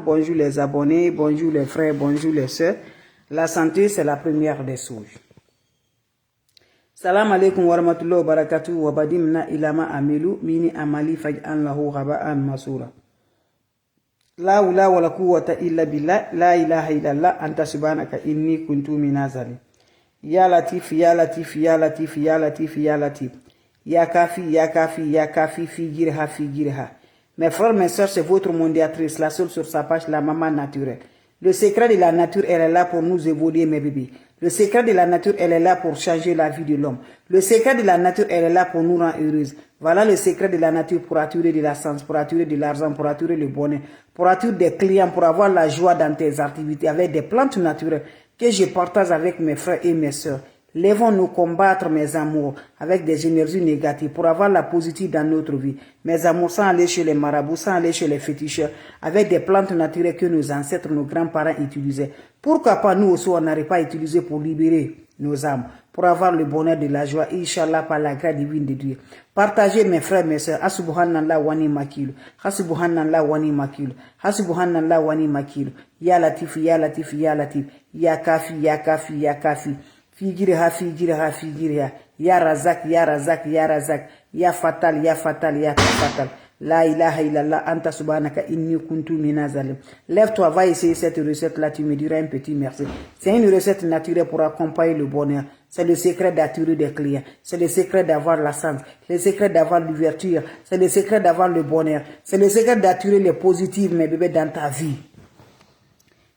Bonjour les abonnés, bonjour les frères, bonjour les sœurs. La santé, c'est la première des choses. Salam alaikum wa rahmatullahi wa barakatuh wa badimna ilama amilu mini amali faj'an lahu ghaba'an masura. La hawla wa la quwwata illa billah, la ilaha illallah, anta subhanaka inni kuntu minazali. Ya latif, ya latif, ya latif, ya latif, ya latif. Ya kafi, ya kafi, ya kafi, figirha, figirha. Mes frères, mes soeurs, c'est votre mondiatrice, la seule sur sa page, la maman naturelle. Le secret de la nature, elle est là pour nous évoluer, mes bébés. Le secret de la nature, elle est là pour changer la vie de l'homme. Le secret de la nature, elle est là pour nous rendre heureuses. Voilà le secret de la nature pour attirer de la science, pour attirer de l'argent, pour attirer le bonheur, pour attirer des clients, pour avoir la joie dans tes activités avec des plantes naturelles que je partage avec mes frères et mes soeurs. Lèvons-nous combattre, mes amours, avec des énergies négatives pour avoir la positive dans notre vie. Mes amours, sans aller chez les marabouts, sans aller chez les féticheurs, avec des plantes naturelles que nos ancêtres, nos grands-parents utilisaient. Pourquoi pas nous aussi, on n'arrive pas à utiliser pour libérer nos âmes, pour avoir le bonheur de la joie, Inch'Allah, par la grâce divine de Dieu. Partagez, mes frères, mes sœurs, Asubhanallah wani makilu, Asubhanallah wani makilu, Asubhanallah wani makilu, Ya Latif, Ya Latif, Ya Latif, Ya Kafi, Ya Kafi, Ya Kafi. Figirha, figirha, figirha. Ya Razak, Ya Razak, Ya Razak. Ya Fatal, Ya Fatal, Ya Fatal. La ilaha illallah, anta subhanaka inni kuntu minazalim. Lève-toi, va essayer cette recette-là, tu me diras un petit merci. C'est une recette naturelle pour accompagner le bonheur. C'est le secret d'attirer des clients. C'est le secret d'avoir la science. C'est le secret d'avoir l'ouverture. C'est le secret d'avoir le bonheur. C'est le secret d'attirer les positifs, mes bébés, dans ta vie.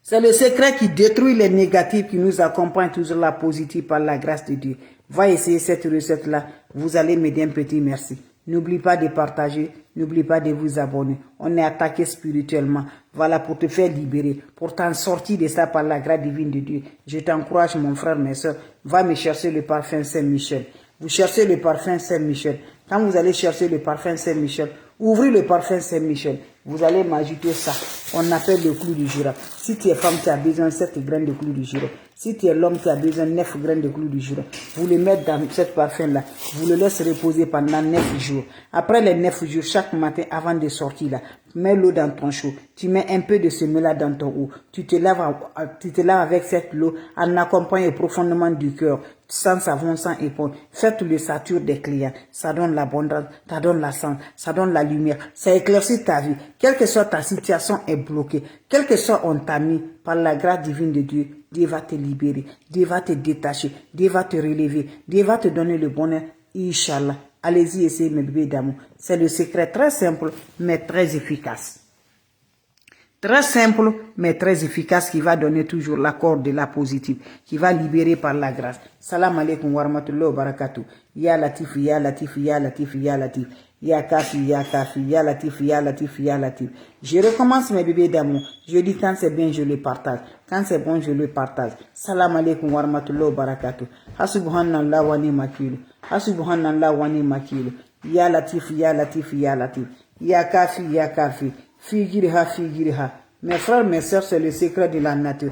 C'est le secret qui détruit les négatifs, qui nous accompagne toujours la positive par la grâce de Dieu. Va essayer cette recette-là. Vous allez m'aider un petit merci. N'oublie pas de partager. N'oublie pas de vous abonner. On est attaqué spirituellement. Voilà, pour te faire libérer. Pour t'en sortir de ça par la grâce divine de Dieu. Je t'encourage, mon frère, mes soeurs. Va me chercher le parfum Saint-Michel. Vous cherchez le parfum Saint-Michel. Quand vous allez chercher le parfum Saint-Michel, ouvrez le parfum Saint-Michel. Vous allez m'ajouter ça. On appelle le clou du girofle. Si tu es femme, tu as besoin de 7 graines de clou du girofle. Si tu es l'homme, tu as besoin de 9 graines de clou du girofle. Vous le mettez dans cette parfum-là. Vous le laissez reposer pendant 9 jours. Après les 9 jours, chaque matin, avant de sortir là, mets l'eau dans ton chaud. Tu mets un peu de semoula dans ton eau. Tu te laves avec cette eau en accompagnant profondément du cœur. Sans savon, sans éponge. Faites le sature des clients. Ça donne l'abondance, ça donne la sens, ça donne la lumière. Ça éclaircit ta vie. Quelle que soit ta situation est bloquée. Quel que soit on t'a mis par la grâce divine de Dieu, Dieu va te libérer. Dieu va te détacher. Dieu va te relever. Dieu va te donner le bonheur. Inch'Allah. Allez-y, essayez mes bébés d'amour. C'est le secret très simple, mais très efficace. Très simple, mais très efficace, qui va donner toujours l'accord de la positive, qui va libérer par la grâce. Salam alaikum wa rahmatullahi wa barakatuh. Ya Latif, Ya Latif, Ya Latif, Ya Latif. Ya Kafi, Ya Kafi, Ya Latif, Ya Latif, Ya Latif. Je recommence mes bébés d'amour. Je dis quand c'est bien, je le partage. Quand c'est bon, je le partage. Salam alaikum wa rahmatullahi wa barakatuh. Hasubhanallah wa ni makilu. Hasubhanallah wa ni makilu. Ya Latif, Ya Latif, Ya Latif. Ya Kafi, Ya Kafi. Figirha, figirha. Mes frères, mes soeurs, c'est le secret de la nature.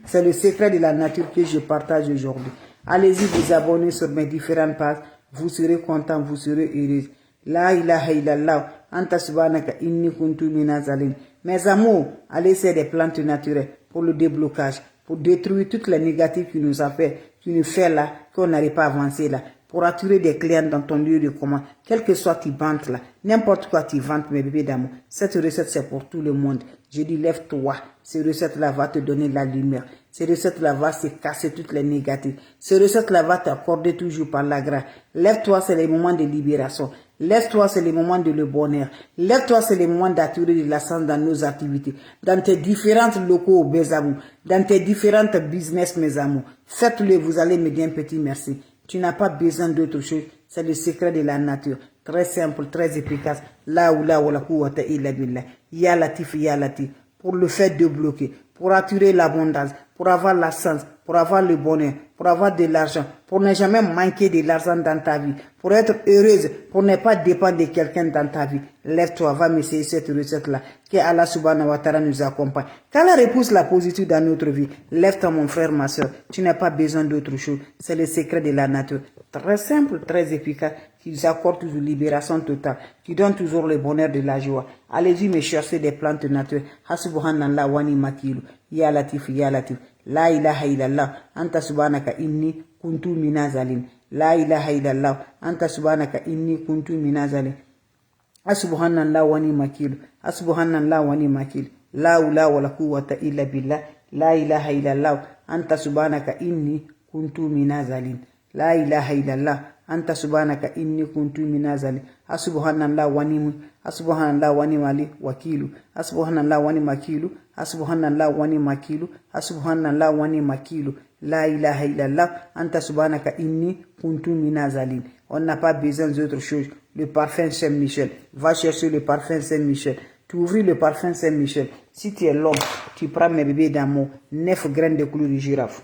C'est le secret de la nature que je partage aujourd'hui. Allez-y vous abonner sur mes différentes pages. Vous serez contents, vous serez heureux. La ilaha illallah. Anta subhanaka inni kuntu minazalim. Mes amours, allez essayer des plantes naturelles pour le déblocage, pour détruire toutes les négatives qui nous a fait, qui nous fait là, qu'on n'arrive pas à avancer là. Pour attirer des clients dans ton lieu de commande, quel que soit tu ventes là, n'importe quoi tu ventes, mes bébés d'amour. Cette recette, c'est pour tout le monde. Je dis, lève-toi. Cette recette-là va te donner la lumière. Cette recette-là va se casser toutes les négatives. Cette recette-là va t'accorder toujours par la grâce. Lève-toi, c'est les moments de libération. Lève-toi, c'est les moments de le bonheur. Lève-toi, c'est les moments d'attirer de la science dans nos activités. Dans tes différents locaux, mes amours. Dans tes différentes business, mes amours. Faites-le, vous allez me dire un petit merci. Tu n'as pas besoin d'autre chose. C'est le secret de la nature. Très simple, très efficace. La oula wa la quwwata illa billah. Ya Latif, Ya Latif. Pour le fait de bloquer, pour attirer l'abondance, pour avoir la science, pour avoir le bonheur, pour avoir de l'argent, pour ne jamais manquer de l'argent dans ta vie, pour être heureuse, pour ne pas dépendre de quelqu'un dans ta vie. Lève-toi, va m'essayer cette recette-là. Que Allah subhanahu wa ta'ala nous accompagne. Qu'Allah repousse la positive dans notre vie. Lève-toi, mon frère, ma soeur. Tu n'as pas besoin d'autre chose. C'est le secret de la nature. Très simple, très efficace, qui accorde toujours libération totale, qui donne toujours le bonheur de la joie. Allez-y me chercher des plantes naturelles. Hasbuhanallah wa ni makilu. Ya Latif, Ya Latif. La ilaha illallah. Anta subhanaka inni kuntu minazalim. La ilaha illallah. Anta subhanaka inni kuntu minazalim. Asubhanallah wa ni makilu. Asubhanallah wa ni makilu. La ula wa la quwwata illa billah. La ilaha illallah. Anta subhanaka inni kuntu minazalim. La ilaha illallah. Anta subhanaka inni kuntu minazali. Asubhanallah wa ni mali wakilu. Asubhanallah wa ni makilu. Asubhanallah wa ni makilu. Asubhanallah wa ni makilu. La ilaha illallah. Anta subhanaka inni kuntu minazali. On n'a pas besoin d'autre chose. Le parfum Saint-Michel. Va chercher le parfum Saint-Michel. Tu ouvres le parfum Saint-Michel. Si tu es l'homme, tu prends mes bébés d'amour. 9 graines de clous de girafe.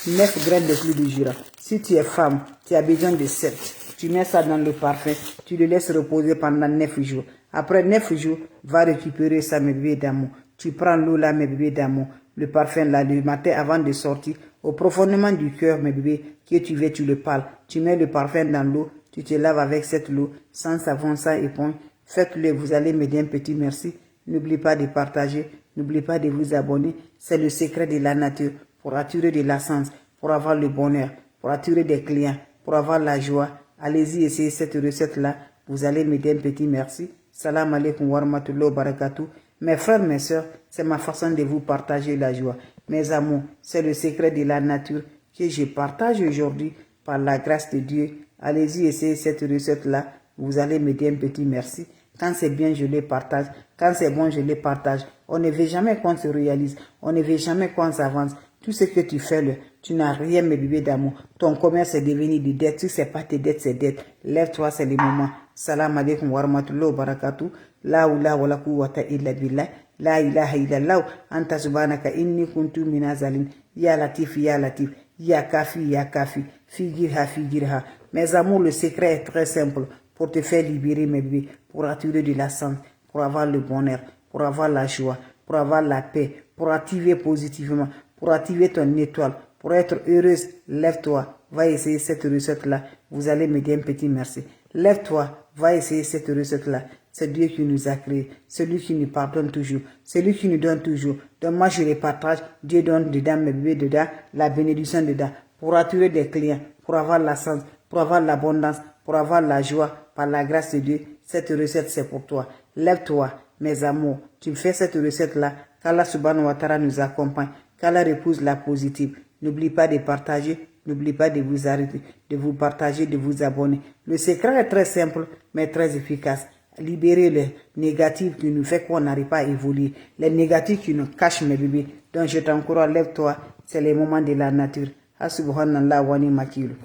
9 graines de clous de girafe. Si tu es femme, tu as besoin de 7. Tu mets ça dans le parfum, tu le laisses reposer pendant 9 jours. Après 9 jours, va récupérer ça, mes bébés d'amour. Tu prends l'eau là, mes bébés d'amour. Le parfum là, le matin avant de sortir, au profondément du cœur, mes bébés, que tu veux, tu le parles. Tu mets le parfum dans l'eau, tu te laves avec cette eau, sans savon, sans éponge. Faites-le, vous allez me dire un petit merci. N'oubliez pas de partager, n'oubliez pas de vous abonner. C'est le secret de la nature pour attirer de la sens, pour avoir le bonheur, pour attirer des clients, pour avoir la joie. Allez-y, essayez cette recette-là. Vous allez me dire un petit merci. Salam alaikum wa rahmatullahi wa barakatuh. Mes frères, mes soeurs, c'est ma façon de vous partager la joie. Mes amours, c'est le secret de la nature que je partage aujourd'hui par la grâce de Dieu. Allez-y, essayez cette recette-là. Vous allez me dire un petit merci. Quand c'est bien, je les partage. Quand c'est bon, je les partage. On ne veut jamais qu'on se réalise. On ne veut jamais qu'on s'avance. Tout ce que tu fais, tu n'as rien, mes bébés d'amour. Ton commerce est devenu de dette. Si ce n'est pas tes dettes, c'est dette. Lève-toi, c'est le moment. Salam alaikum wa rahmatullahi wa barakatuh. La oula wa la quwwata illa billah. La ilaha illallah. Anta subhanaka inni kuntu minazalin. Ya Latif, Ya Latif. Ya Kafi, Ya Kafi. Figirha, Figirha. Mes amours, le secret est très simple. Pour te faire libérer, mes bébés. Pour attirer de la santé. Pour avoir le bonheur. Pour avoir la joie. Pour avoir la paix. Pour activer positivement. Pour activer ton étoile, pour être heureuse, lève-toi, va essayer cette recette-là. Vous allez me dire un petit merci. Lève-toi, va essayer cette recette-là. C'est Dieu qui nous a créés, celui qui nous pardonne toujours, celui qui nous donne toujours. Donc moi je les partage, Dieu donne dedans, mes bébés dedans, la bénédiction dedans, pour attirer des clients, pour avoir la chance, pour avoir l'abondance, pour avoir la joie, par la grâce de Dieu. Cette recette c'est pour toi. Lève-toi, mes amours, tu fais cette recette-là, qu'Allah subhanahu wa ta'ala nous accompagne. qu'Allah épouse la positive. N'oublie pas de partager, n'oublie pas de vous arrêter, de vous partager, de vous abonner. Le secret est très simple, mais très efficace. Libérer les négatifs qui nous fait qu'on n'arrive pas à évoluer. Les négatifs qui nous cachent, mes bébés. Donc je t'encourage, lève-toi. C'est le moment de la nature. Subhanallah wa ni makilu.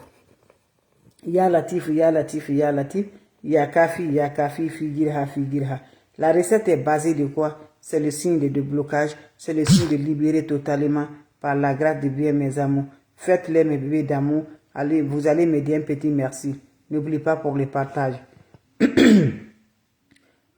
Ya Latif, Ya Latif, Ya Latif. Ya Kafi, Figirha, Figirha. La recette est basée de quoi? C'est le signe de déblocage, c'est le signe de libérer totalement par la grâce de Dieu, mes amours. Faites-les, mes bébés d'amour. Allez, vous allez me dire un petit merci. N'oubliez pas pour le partage.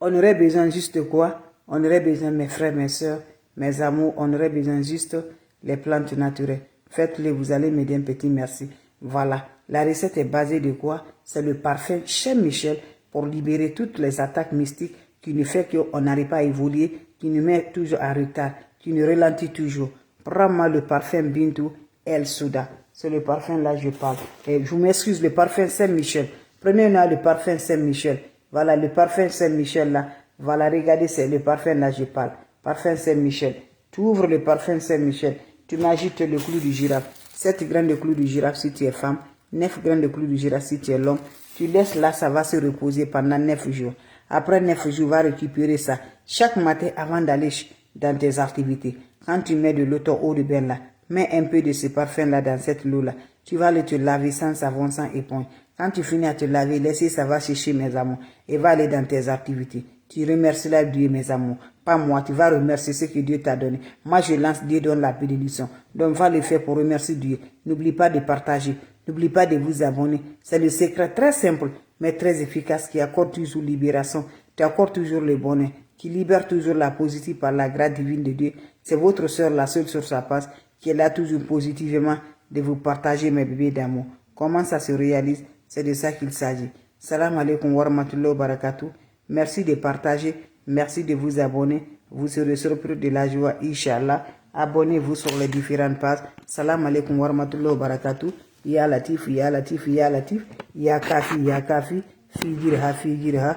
On aurait besoin juste quoi? On aurait besoin, mes frères, mes soeurs, mes amours, on aurait besoin juste les plantes naturelles. Faites-les, vous allez me dire un petit merci. Voilà. La recette est basée de quoi? C'est le parfum Saint-Michel pour libérer toutes les attaques mystiques qui nous fait qu'on n'arrive pas à évoluer, qui nous met toujours en retard, qui nous ralentit toujours. Prends-moi le parfum Bintou El Souda. C'est le parfum là je parle. Et je m'excuse, le parfum Saint-Michel. Prenez-moi le parfum Saint-Michel. Voilà, le parfum Saint-Michel là. Voilà, regardez, c'est le parfum là je parle. Parfum Saint-Michel. Tu ouvres le parfum Saint-Michel. Tu m'agites le clou du girafe. 7 graines de clou du girafe si tu es femme. 9 graines de clou du girafe si tu es l'homme. Tu laisses là, ça va se reposer pendant 9 jours. Après 9 jours, va récupérer ça chaque matin avant d'aller dans tes activités. Quand tu mets de l'eau, ton eau de bain là, mets un peu de ce parfum là dans cette eau là. Tu vas aller te laver sans savon, sans éponge. Quand tu finis à te laver, laissez ça va sécher, mes amours, et va aller dans tes activités. Tu remercies la Dieu, mes amours. Pas moi, tu vas remercier ce que Dieu t'a donné. Moi, je lance, Dieu donne la bénédiction. Donc, va le faire pour remercier Dieu. N'oublie pas de partager. N'oublie pas de vous abonner. C'est le secret très simple, mais très efficace, qui accorde toujours libération, qui accorde toujours le bonheur, qui libère toujours la positive par la grâce divine de Dieu. C'est votre soeur, la seule sur sa passe, qui est là toujours positivement de vous partager, mes bébés d'amour. Comment ça se réalise? C'est de ça qu'il s'agit. Salam alaikum wa rahmatullahi wa barakatuh. Merci de partager. Merci de vous abonner. Vous serez surpris de la joie, Inch'Allah. Abonnez-vous sur les différentes pages. Salam alaikum wa rahmatullahi wa barakatuh. Ya Latif, Ya Latif, Ya Latif. Ya Kafi, Ya Kafi. Fi jirha, Fi jirha.